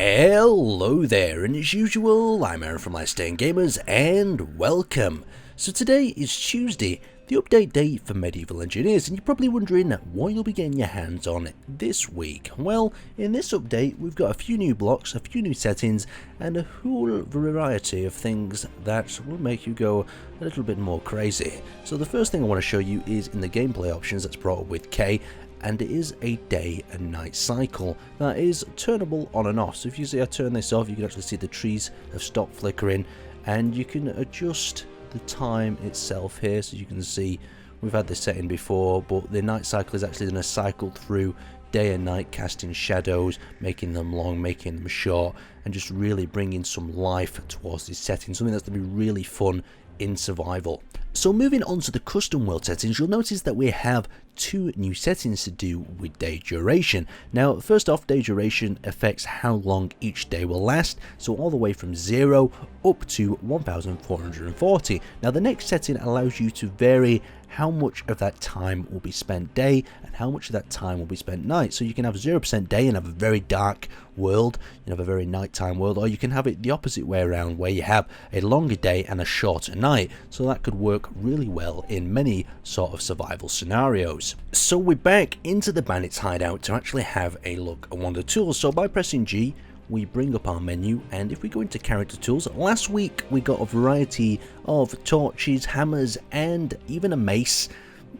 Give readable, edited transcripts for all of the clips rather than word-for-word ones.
Hello there, and as usual, I'm Aaron from Let's Stay Gamers, and welcome. So today is Tuesday, the update date for Medieval Engineers, and you're probably wondering what you'll be getting your hands on this week. Well, in this update, we've got a few new blocks, a few new settings, and a whole variety of things that will make you go a little bit more crazy. So the first thing I want to show you is in the gameplay options that's brought up with K, and it is a day and night cycle that is turnable on and off. So if you see I turn this off, you can actually see the trees have stopped flickering, and you can adjust the time itself here. So you can see we've had this setting before, but the night cycle is actually going to cycle through day and night, casting shadows, making them long, making them short, and just really bringing some life towards this setting, something that's going to be really fun in survival. So moving on to the custom world settings, you'll notice that we have two new settings to do with day duration. Now, first off, day duration affects how long each day will last, so all the way from 0 up to 1440. Now, the next setting allows you to vary how much of that time will be spent day and how much of that time will be spent night. So you can have 0% day and have a very dark world, you have a very nighttime world, or you can have it the opposite way around where you have a longer day and a shorter night. So that could work really well in many sort of survival scenarios. So we're back into the bandits hideout to actually have a look at one of the tools. So by pressing G, we bring up our menu, and if we go into character tools, last week we got a variety of torches, hammers, and even a mace,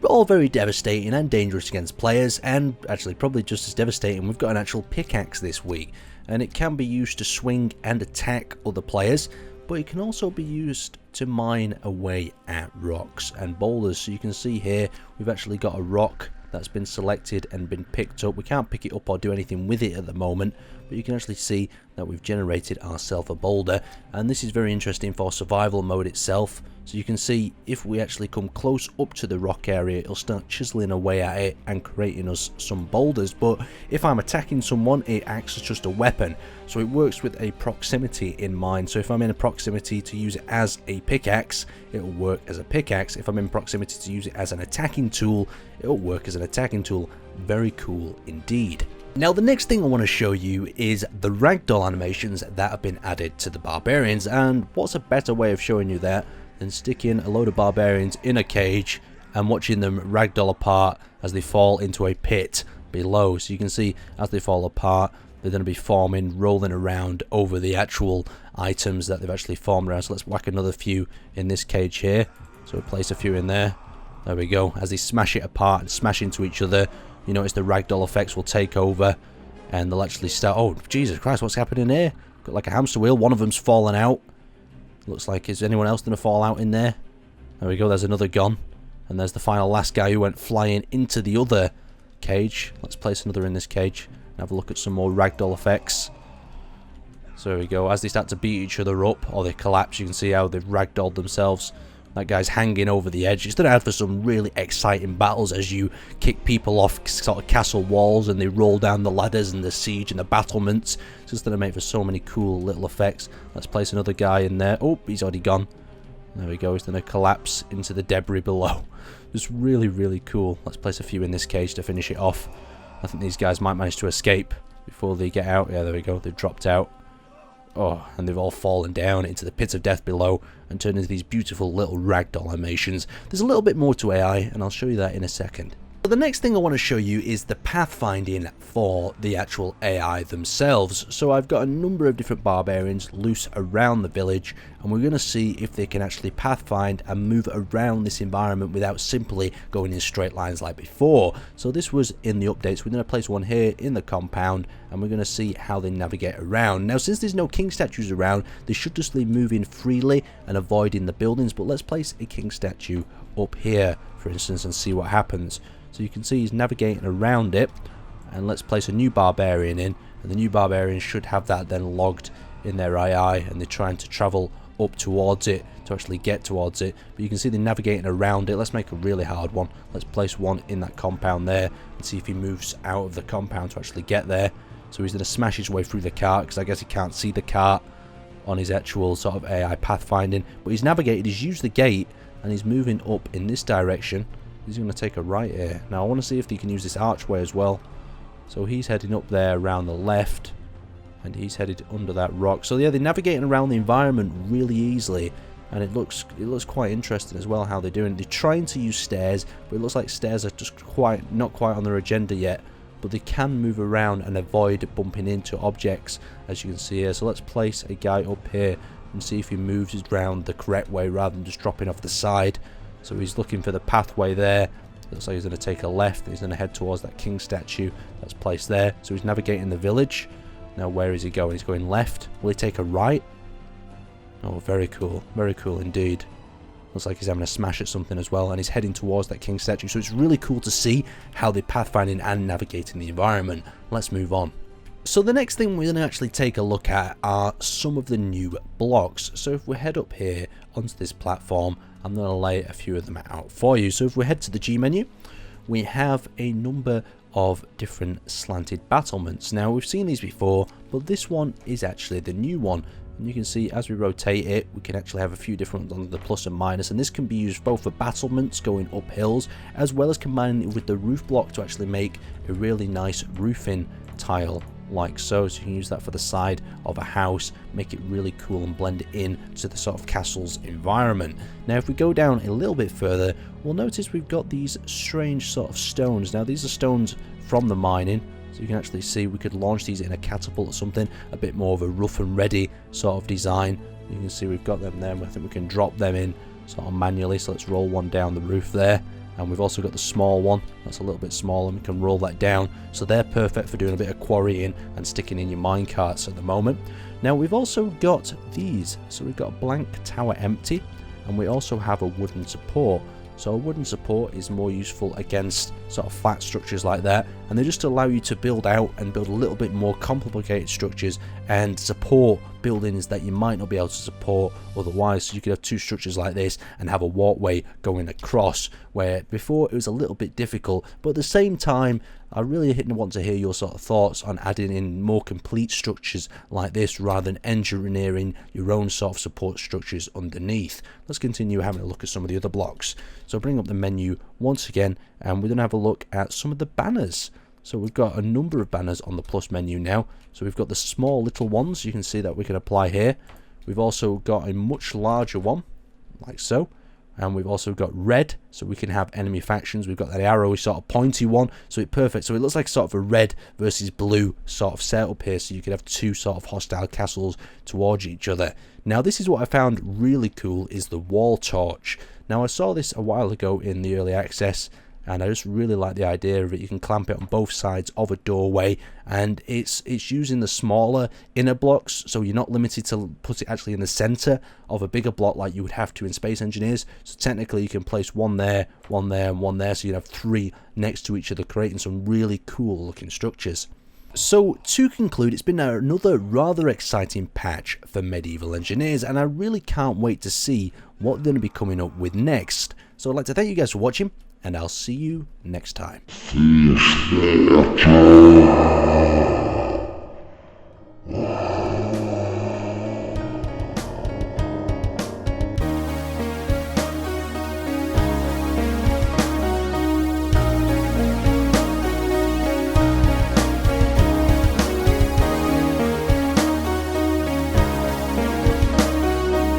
all very devastating and dangerous against players, and actually probably just as devastating. We've got an actual pickaxe this week, and it can be used to swing and attack other players, but it can also be used to mine away at rocks and boulders. So you can see here we've actually got a rock that's been selected and been picked up. We can't pick it up or do anything with it at the moment, but you can actually see that we've generated ourselves a boulder, and this is very interesting for survival mode itself. So you can see if we actually come close up to the rock area, it'll start chiseling away at it and creating us some boulders. But if I'm attacking someone, it acts as just a weapon, so it works with a proximity in mind. So if I'm in a proximity to use it as a pickaxe, it'll work as a pickaxe. If I'm in proximity to use it as an attacking tool, it'll work as an attacking tool. Very cool indeed. Now, the next thing I want to show you is the ragdoll animations that have been added to the barbarians, and what's a better way of showing you that than sticking a load of barbarians in a cage and watching them ragdoll apart as they fall into a pit below. So you can see as they fall apart, they're going to be forming, rolling around over the actual items that they've actually formed around. So let's whack another few in this cage here. So we'll place a few in there. There we go. As they smash it apart and smash into each other, you notice the ragdoll effects will take over, and they'll actually start. Oh, Jesus Christ, what's happening here? Got like a hamster wheel. One of them's fallen out. Looks like, is anyone else going to fall out in there? There we go, there's another gone. And there's the final last guy who went flying into the other cage. Let's place another in this cage and have a look at some more ragdoll effects. So there we go. As they start to beat each other up, or they collapse, you can see how they've ragdolled themselves. That guy's hanging over the edge. It's going to add for some really exciting battles as you kick people off sort of castle walls and they roll down the ladders and the siege and the battlements. It's just going to make for so many cool little effects. Let's place another guy in there. Oh, he's already gone. There we go. He's going to collapse into the debris below. It's really, really cool. Let's place a few in this cage to finish it off. I think these guys might manage to escape before they get out. Yeah, there we go. They've dropped out. Oh, and they've all fallen down into the pits of death below and turned into these beautiful little ragdoll animations. There's a little bit more to AI, and I'll show you that in a second. But the next thing I want to show you is the pathfinding for the actual AI themselves. So I've got a number of different barbarians loose around the village, and we're going to see if they can actually pathfind and move around this environment without simply going in straight lines like before. So this was in the updates. We're going to place one here in the compound, and we're going to see how they navigate around. Now, since there's no king statues around, they should just be moving freely and avoiding the buildings. But let's place a king statue up here, for instance, and see what happens. So you can see he's navigating around it, and let's place a new barbarian in, and the new barbarian should have that then logged in their AI, and they're trying to travel up towards it to actually get towards it. But you can see they're navigating around it. Let's make a really hard one. Let's place one in that compound there and see if he moves out of the compound to actually get there. So he's going to smash his way through the cart, because I guess he can't see the cart on his actual sort of AI pathfinding. But he's navigated, he's used the gate, and he's moving up in this direction. He's going to take a right here. Now I want to see if he can use this archway as well. So he's heading up there around the left, and he's headed under that rock. So yeah, they're navigating around the environment really easily, and it looks quite interesting as well how they're doing it. They're trying to use stairs, but it looks like stairs are just not quite on their agenda yet, but they can move around and avoid bumping into objects, as you can see here. So let's place a guy up here and see if he moves around the correct way rather than just dropping off the side. So he's looking for the pathway there. Looks like he's going to take a left. He's going to head towards that king statue that's placed there. So he's navigating the village. Now where is he going? He's going left. Will he take a right? Oh, very cool. Very cool indeed. Looks like he's having a smash at something as well, and he's heading towards that king statue. So it's really cool to see how they're pathfinding and navigating the environment. Let's move on. So the next thing we're going to actually take a look at are some of the new blocks. So if we head up here onto this platform, I'm going to lay a few of them out for you. So if we head to the G menu, we have a number of different slanted battlements. Now we've seen these before, but this one is actually the new one. And you can see as we rotate it, we can actually have a few different ones on the plus and minus, and this can be used both for battlements going up hills, as well as combining it with the roof block to actually make a really nice roofing tile like so. So you can use that for the side of a house, make it really cool and blend it in to the sort of castle's environment. Now if we go down a little bit further, we'll notice we've got these strange sort of stones. Now these are stones from the mining, so you can actually see we could launch these in a catapult or something, a bit more of a rough and ready sort of design. You can see we've got them there, and I think we can drop them in sort of manually. So let's roll one down the roof there. And we've also got the small one that's a little bit smaller, and we can roll that down. So they're perfect for doing a bit of quarrying and sticking in your minecarts at the moment. Now we've also got these. So we've got a blank tower empty, and we also have a wooden support. So a wooden support is more useful against sort of flat structures like that, and they just allow you to build out and build a little bit more complicated structures and support buildings that you might not be able to support otherwise. So you could have two structures like this and have a walkway going across, where before it was a little bit difficult. But at the same time, I really want to hear your sort of thoughts on adding in more complete structures like this rather than engineering your own sort of support structures underneath. Let's continue having a look at some of the other blocks. So bring up the menu once again, and we're going to have a look at some of the banners. So we've got a number of banners on the plus menu now. So we've got the small little ones, you can see that we can apply here. We've also got a much larger one, like so. And we've also got red, so we can have enemy factions. We've got that arrowy sort of pointy one, so it's perfect. So it looks like sort of a red versus blue sort of setup here, so you could have two sort of hostile castles towards each other. Now this is what I found really cool, is the wall torch. Now I saw this a while ago in the early access, and I just really like the idea of it. You can clamp it on both sides of a doorway, and it's using the smaller inner blocks, so you're not limited to put it actually in the center of a bigger block like you would have to in Space Engineers. So technically you can place one there, one there, and one there, so you'd have three next to each other, creating some really cool looking structures. So to conclude, it's been another rather exciting patch for Medieval Engineers, and I really can't wait to see what they're going to be coming up with next. So I'd like to thank you guys for watching, and I'll see you next time.